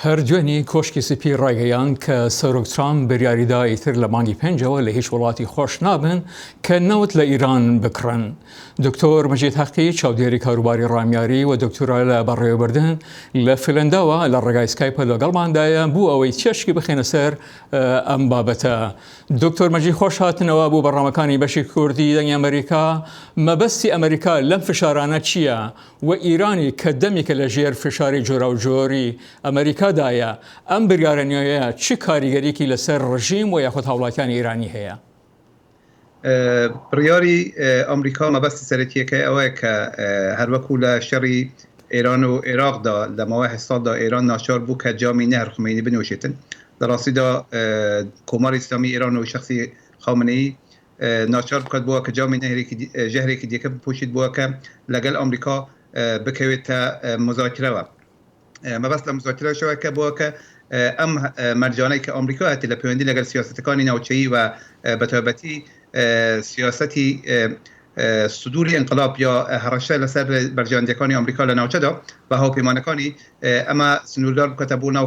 هەردوێنی کۆشکی سپی ڕایگەیان کە سەرۆک ترامپ بریاریدا ئیتر لە مانگی پێنجەوە لە هیچ وڵاتی خۆش نابن کە نەوت لە ئیران بکڕن. دکتۆر مەجید حەقی چاودێری کاروباری ڕامیاری و دکتۆرا لە بەڕێوەبردن لە فلەنداوە لە ڕێگای سکایپە لەگەڵماندایە بوو ئەوەی چێشکی بخێنە سەر ئەم بابەتە. دکتۆر مەجید خۆش هاتنەوە بۆ بەڕامەکانی بەشی کوردی دەنگی ئەمریکا. مەبەستی ئەمریکا لەم فشارانە چییە؟ و ئیرانی کە دەمێکە لە ژێر فشاری جۆرا و جۆری ئەمریکادایە ئەم بریارە نوێیە چی کاریگەریکی لەسەر ڕژیم و یاخود هاوڵاتیانی ئیرانی هەیە؟ بڕیاری ئەمریکا مەبەستی سەرەکیەکە ئەوەیە کە هەروەکو لە شەڕی ئێران و عێراقدا لە ماوەی ساڵدا ئێران ناچار بوو کە جامی نەر خومینی بنوێشێتن. لە ڕاستیدا کۆماری ئیسلامی ئێران و شخصی خامنەیی ناچار بکات بووە کە جامی ژەهرێکی دیکە بپوشیت بووە کە لەگەڵ ئەمریکا بکەوێتە مذاکرەوە. مەبەست لە مذاکرەشەوە کە بووە کە ئەم مەرجانەی کە ئەمریکا هەتی لە پەیوەندی لەگەڵ سیاسەتەکانی ناوچەیی و بەتایبەتی سیاسەتی سدوری انقلاب یا هەڕەشە لەسەر بەرژەوەندیەکانی ئەمریکا لە ناوچەدا بە هاوپەیمانەکانی ئەمە سنووردار بکاتە بۆ ناو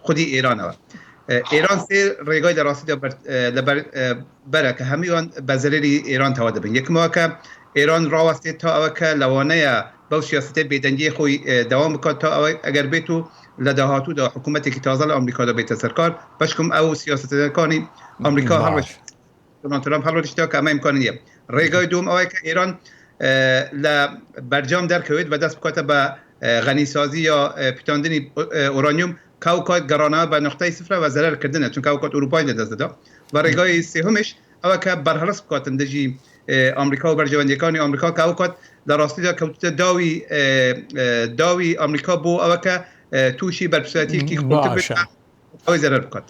خودی ئێرانەوە. ئێران سێ ڕێگای لە ڕاستیدا بەرە کە هەمووان بە زەرێری ئێران تەوا دەبن. یەکمەوە کە ئێران ڕاوەستێت تا ئەوە کە لەوانەیە بەو سیاسەتە بێدەنگی خۆی داوام بکات تا ئەوە ئەگەر بێت و لە داهاتوودا حکوومەتێکی تازە لە ئەمریکادا بێتە سەرکار بەشکم ئەو سیاسەتەکانی ئەمریکا هەڵوەشتەوە کە ئەمە ئیمکان نییە. ڕێگای دوم ئەوەیە کە ئێران لە بەرجام دەرکەوێت بەدەست بکاتە بە غەنیسازی یا پیتاندنی ئۆرانیوم کاوکات گەڕانەوە بە نقطەی سفر و زەرەرکردنە چون کاوکات ئوروپای لەدەست دەدا. بە ڕێگای سێهەمیش ئەوە کە بەرهەڵس بکاتن دژی ئەمریکا و بەرژەوەندیەکانی ئەمریکا کاوکات لە ڕاستیدا کەوتە داوی ئەمریکا بۆ ئەوە کە تووشی بەرپرسایەتیەکی ئەوەی زەرەر بکات.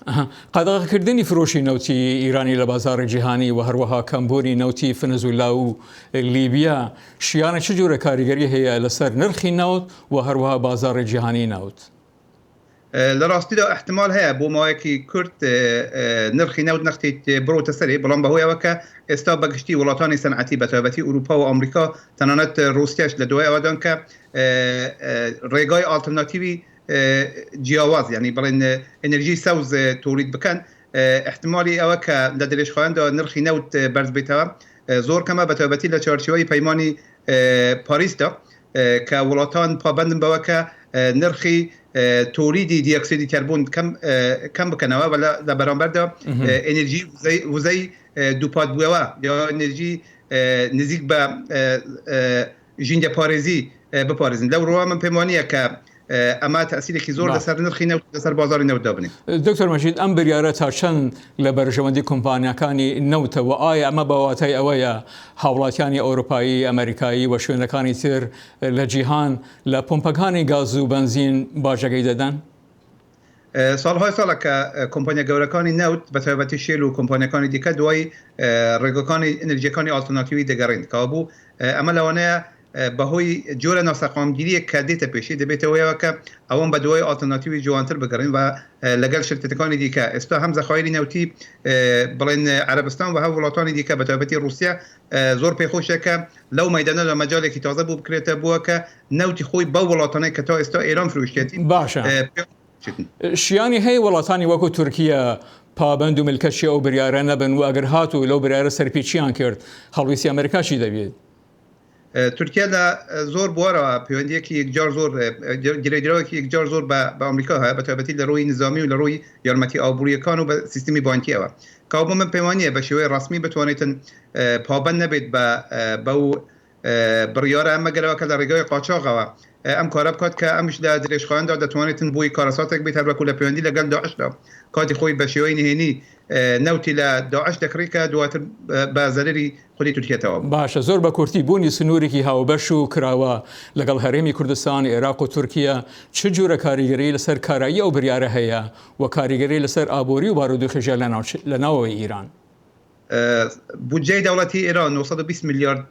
قەدەغەکردنی فرۆشی نەوتی ئیرانی لە بازاڕی جیهانی و هەروەها کەمبوونی نەوتی ڤەنزوێلا و لیبیا شیانە چ جۆرە کاریگەری هەیە لەسەر نرخی نەوت و هەروەها بازاڕی جیهانی نەوت؟ لە ڕاستیدا احتمال هەیە بۆ ماوەیەکی کورت نرخی نەوت نەختێت بڕۆتە سەرێ، بەڵام بەهۆیەوە کە ئێستا بەگشتی وڵاتانی سەنعەتی بەتایبەتی ئوروپا و ئەمریکا تەنانەت ڕووسیاش لە دوای ئەوەدان کە ڕێگای ئالتەرناتیوی جیاواز یعنی بڵێن ئەنەرژی سەوز تۆلید بکەن، احتمالی ئەوە کە لە درێژخایەندا نرخی نەوت بەرز بێتەوە زۆر کەمە بەتایبەتی لە چارچوبەی پەیمانی پاریسدا کە وڵاتان پابەندن بەوە کە نرخی تولیدی دیۆکسیدی کربن کەم بکەنەوە و لە بەرامبەردا ئەنەرژی وزەی دووپات بووەوە یا ئەنەرژی نزیک بە ژینگە پارێزی بپارێزن. لەو ڕۆوە من پێم وانییە کە ئەمە تەسیرێکی زۆر لەسەر نرخی نەوت لەسەر بازاری نەوتدا بنێت. دکتۆر مەجید ئەم بریارە تا چەند لە بەرژەوەندی کۆمپانیەکانی نەوتەوە ئایا ئەمە بەواتای ئەوەیە هاوڵاتیانی ئەوروپایی ئەمریکایی و شوێنەکانی تر لە جیهان لە پۆمپەکانی گاز و بنزین باجەگەی دەدەن؟ ساڵهای ساڵە کە کۆمپانیا گەورەکانی نەوت بەتایبەتی شێل و کۆمپانیەکانی دیکە دوای ڕێگەکانی ئەنەرژیەکانی ئالتەرناتیوی دەگەڕێن کابوو ئەمە لەوانەیە بەهۆی جۆرە ناسەقامگیریە کە دێتە پێشی دەبێتەوەیەوە کە ئەوەم بە دوای ئالتەرناتیوی جوانتر بگەڕین و لەگەڵ شرکتەکانی دیکە ئێستا هەم زەخایری نەوتی بڵێن عەرەبستان و هەم وڵاتانی دیکە بەتایبەتی رووسیا زۆر پێخۆشەکە لەو مەیدانە لە مەجالێکی تازە بوو بکرێتە بووە کە نەوتی خۆی بەو وڵاتانەی کە تا ئێستا ئێران فروشتێتی باشە شیانی هەیە وڵاتانی وەکو تورکیا پابند و ملکەشی ئەو بریارە نەبن و ئەگەر هاتوو لەو بریارە سەرپێچیان کرد هەڵویستی ئەمریکاشی دەبێت. تورکیا لە زۆر بوارەوە پەیوەندیەکی یەکجار زۆر گرێدراوێکی یەکجار زۆر بە ئەمریکا هەیە بەتایبەتی لە ڕۆی نظامی و لە ڕۆی یارمەتی ئابوووریەکان و بە سیستمی بانکیەوە کابوو من پێم وانییە بە شێوەیە ڕسمی بتوانێتن پابند نەبێت بەو بڕیارە ئەمەگەرەوە کە لە ڕێگای قاچاغەوە ئەم کارە بکات کە ئەمش لە درێژخایەندا دەتوانێتن بۆی کارەساتێک بێت هەروەکو لە پەیوەندی لەگەڵ داعشدا کاتی خۆی بە شێوەی نهێنی نەوتی لە داعش دەکڕی کە دواتر بە زەرری خودی تورکیەتەوە. باشە زۆر بە کورتی بوونی سنوورێکی هاوبەش و کراوە لەگەڵ هەرێمی کوردستان عێراق و تورکیا چ جۆرە کاریگەری لەسەر کارایی ئەو بریارە هەیە و کاریگەری لەسەر ئابووری و بارودۆخێژە لە ناوەوەی ئیران؟ بودجەی دەوڵەتی ئێران 920 میلیارد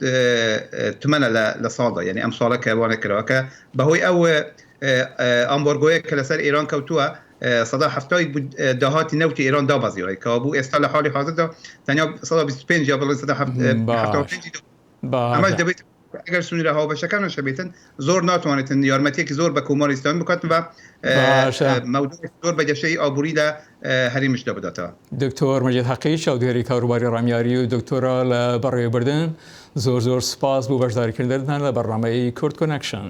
تمەنە لە ساڵدا یعنی ئەم ساڵە کە وانە کراوەکە بەهۆی ئەو ئەمبارگۆیە کە لەسەر ئێران کەوتووە 170 داهاتی نەوتی ئێران دابەزیەوە کە بوو ئێستا لە حالی حاضردا تەنیا 125 یا بڵێن 175 ئەمەش دەبێت اگر سنووری هاوبەشەکان شەبێتن زۆر ناتوانێتن یارمەتێکی زۆر بە کۆماری ئیسلامی بکاتن و مەودوع زۆر بەگەشەی ئابووری لە هەرێمیشدا بداتەوە. دکتۆر مەجید حەقی چاودێری کاروباری ڕامیاری و دکتۆرە لە بەڕێوەبردن زۆر سپاس بۆ بەشداریکردنتان لە بەرنامەی کورد کۆنەکشن.